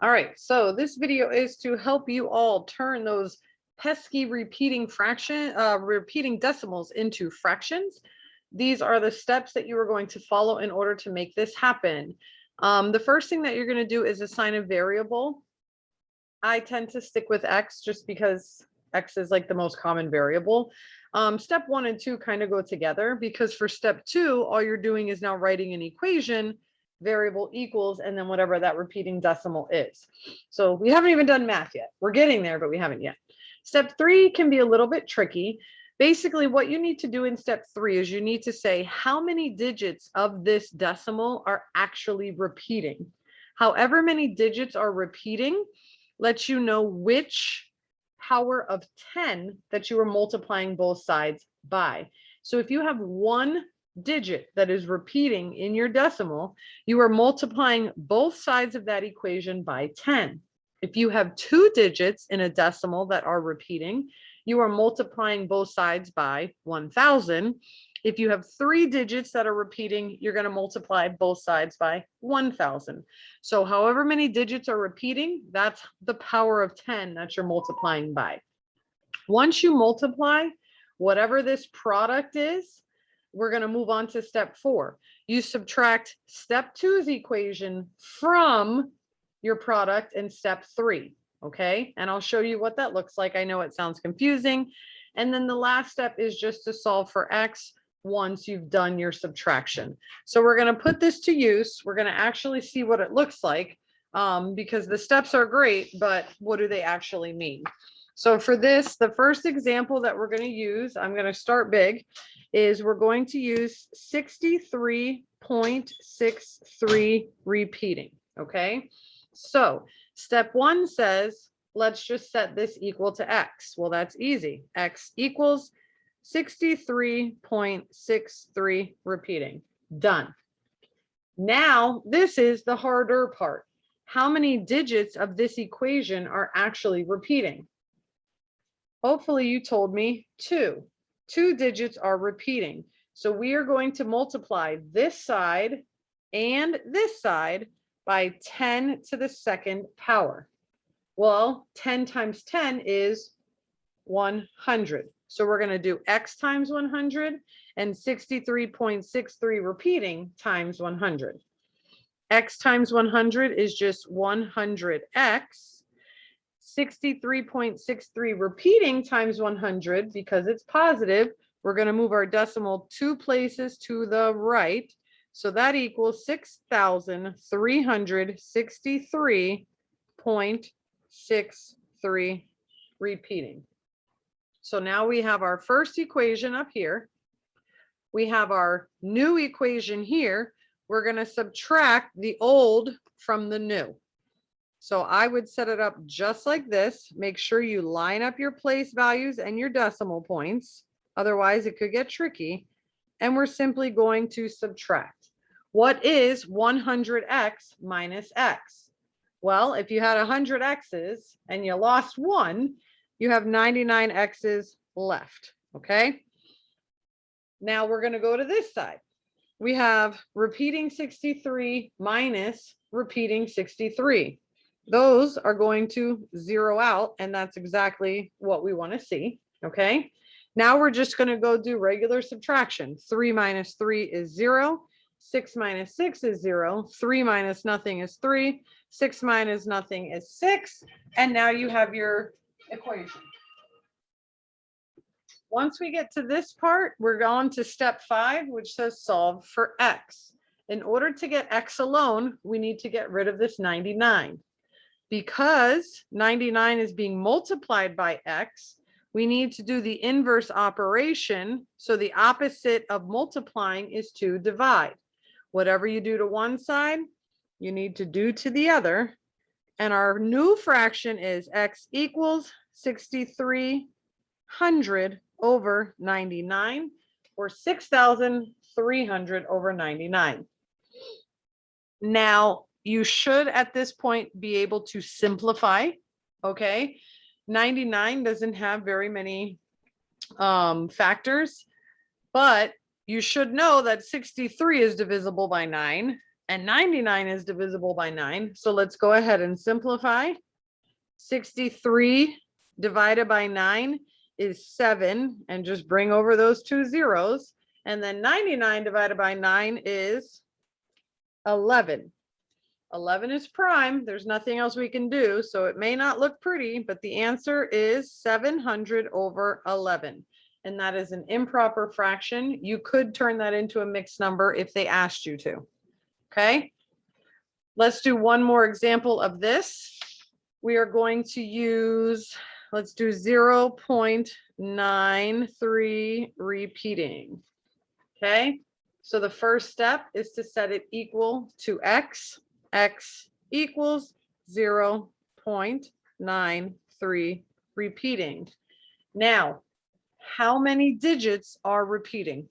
All right, so this video is to help you all turn those pesky repeating decimals into fractions. These are the steps that you are going to follow in order to make this happen. The first thing that you're going to do is assign a variable. I tend to stick with X just because X is like the most common variable. Step 1 and 2 kind of go together because for step 2, all you're doing is now writing an equation, variable equals, and then whatever that repeating decimal is. So we haven't even done math yet. We're getting there, but we haven't yet. Step 3 can be a little bit tricky. Basically, what you need to do in step 3 is you need to say how many digits of this decimal are actually repeating. However many digits are repeating lets you know which power of 10 that you are multiplying both sides by. So if you have one digit that is repeating in your decimal, you are multiplying both sides of that equation by 10. If you have two digits in a decimal that are repeating, you are multiplying both sides by 1,000. If you have three digits that are repeating, you're going to multiply both sides by 1,000. So however many digits are repeating, that's the power of 10 that you're multiplying by. Once you multiply whatever this product is, we're going to move on to step 4. You subtract step 2's equation from your product in step 3. Okay, and I'll show you what that looks like. I know it sounds confusing. And then the last step is just to solve for X once you've done your subtraction. So we're going to put this to use. We're going to actually see what it looks like because the steps are great, but what do they actually mean? So for this, the first example that we're going to use, I'm going to start big, is we're going to use 63.63 repeating. Okay, so step 1 says, let's just set this equal to X. Well, that's easy. X equals 63.63 repeating. Done. Now, this is the harder part. How many digits of this equation are actually repeating? Hopefully you told me 2. 2 digits are repeating. So we are going to multiply this side and this side by 10 to the second power. Well, 10 times 10 is 100. So we're going to do X times 100 and 63.63 repeating times 100. X times 100 is just 100X. 63.63 repeating times 100, because it's positive, we're going to move our decimal 2 places to the right. So that equals 6,363.63 repeating. So now we have our first equation up here. We have our new equation here. We're going to subtract the old from the new. So I would set it up just like this. Make sure you line up your place values and your decimal points. Otherwise, it could get tricky. And we're simply going to subtract. What is 100x minus x? Well, if you had 100 x's and you lost one, you have 99 x's left. Okay. Now we're going to go to this side. We have repeating 63 minus repeating 63. Those are going to zero out, and that's exactly what we want to see. Okay. Now we're just going to go do regular subtraction. 3 minus 3 is 0. 6 minus 6 is 0. 3 minus nothing is 3. 6 minus nothing is 6. And now you have your equation. Once we get to this part, we're on to step 5, which says solve for X. In order to get X alone, we need to get rid of this 99. Because 99 is being multiplied by X, we need to do the inverse operation. So the opposite of multiplying is to divide. Whatever you do to one side, you need to do to the other. And our new fraction is X equals 6,300 over 99, or 6,300 over 99. Now, you should at this point be able to simplify. Okay, 99 doesn't have very many factors, but you should know that 63 is divisible by 9. And 99 is divisible by 9. So let's go ahead and simplify. 63 divided by 9 is 7. And just bring over those 2 zeros. And then 99 divided by 9 is 11. 11 is prime. There's nothing else we can do. So it may not look pretty, but the answer is 700 over 11. And that is an improper fraction. You could turn that into a mixed number if they asked you to. Okay. Let's do one more example of this. We are going to use, let's do 0.93 repeating. Okay. So the first step is to set it equal to x. X equals 0.93 repeating. Now, how many digits are repeating?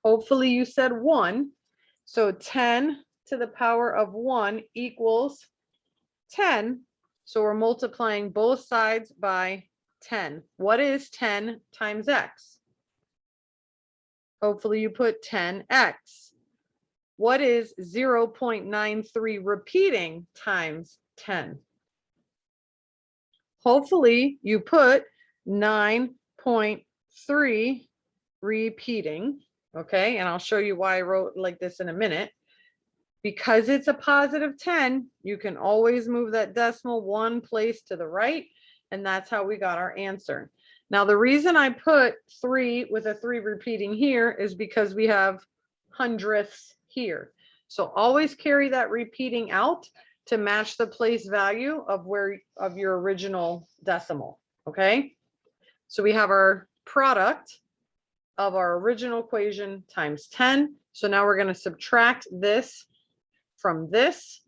Hopefully you said 1. So 10 to the power of 1 equals 10. So we're multiplying both sides by 10. What is 10 times x? Hopefully you put 10x. What is 0.93 repeating times 10? Hopefully you put 9.3 repeating. Okay, and I'll show you why I wrote like this in a minute. Because it's a positive 10, you can always move that decimal one place to the right, and that's how we got our answer. Now, the reason I put 3 with a 3 repeating here is because we have hundredths here. So always carry that repeating out to match the place value of your original decimal. Okay, so we have our product of our original equation times 10. So now we're going to subtract this from this.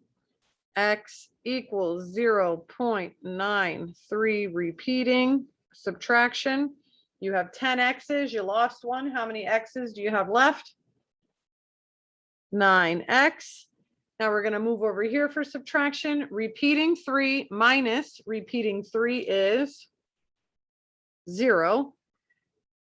X equals 0.93 repeating. Subtraction. You have 10 x's, you lost one. How many x's do you have left? 9x. Now we're going to move over here for subtraction. Repeating 3 minus repeating 3 is 0.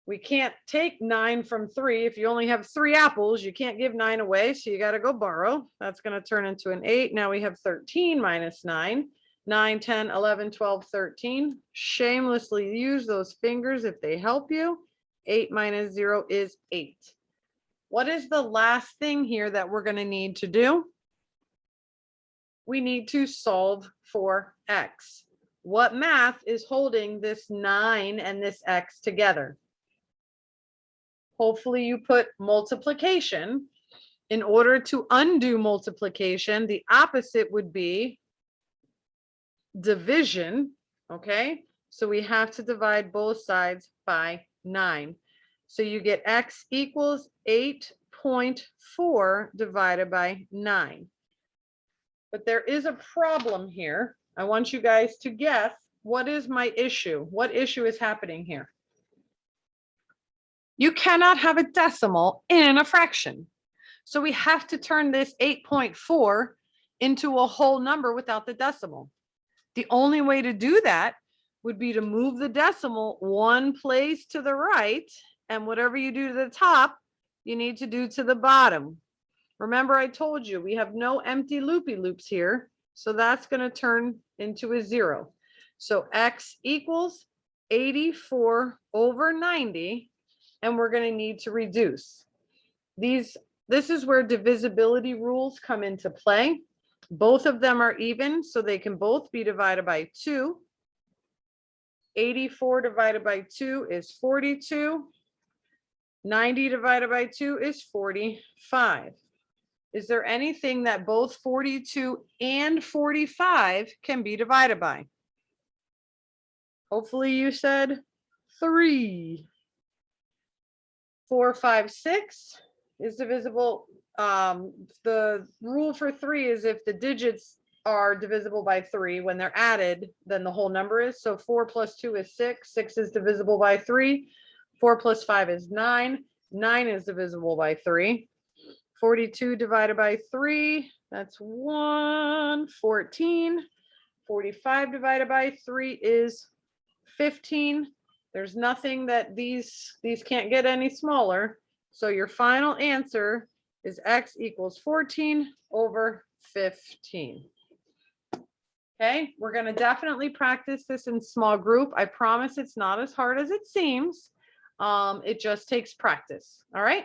We can't take 9 from 3. If you only have 3 apples, you can't give 9 away, so you got to go borrow. That's going to turn into an 8. Now we have 13 minus 9. 9, 10, 11, 12, 13. Shamelessly use those fingers if they help you. 8 minus 0 is 8. What is the last thing here that we're going to need to do? We need to solve for x. What math is holding this 9 and this x together? Hopefully you put multiplication. In order to undo multiplication, the opposite would be division. Okay, so we have to divide both sides by 9. So you get x equals 8.4 divided by 9. But there is a problem here. I want you guys to guess, what is my issue? What issue is happening here? You cannot have a decimal in a fraction. So we have to turn this 8.4 into a whole number without the decimal. The only way to do that would be to move the decimal one place to the right, and whatever you do to the top, you need to do to the bottom. Remember, I told you we have no empty loopy loops here, so that's going to turn into a 0. So x equals 84 over 90, and we're going to need to reduce. This is where divisibility rules come into play. Both of them are even, so they can both be divided by 2. 84 divided by 2 is 42. 90 divided by 2 is 45. Is there anything that both 42 and 45 can be divided by? Hopefully you said 3. 4, 5, 6 is divisible. The rule for 3 is if the digits are divisible by 3, when they're added, then the whole number is. So 4 plus 2 is 6. 6 is divisible by 3. 4 plus 5 is 9. 9 is divisible by 3. 42 divided by 3, that's 1. 14. 45 divided by 3 is 15. There's nothing that these can't get any smaller. So your final answer is x equals 14 over 15. Okay, we're going to definitely practice this in small group. I promise it's not as hard as it seems. It just takes practice. All right.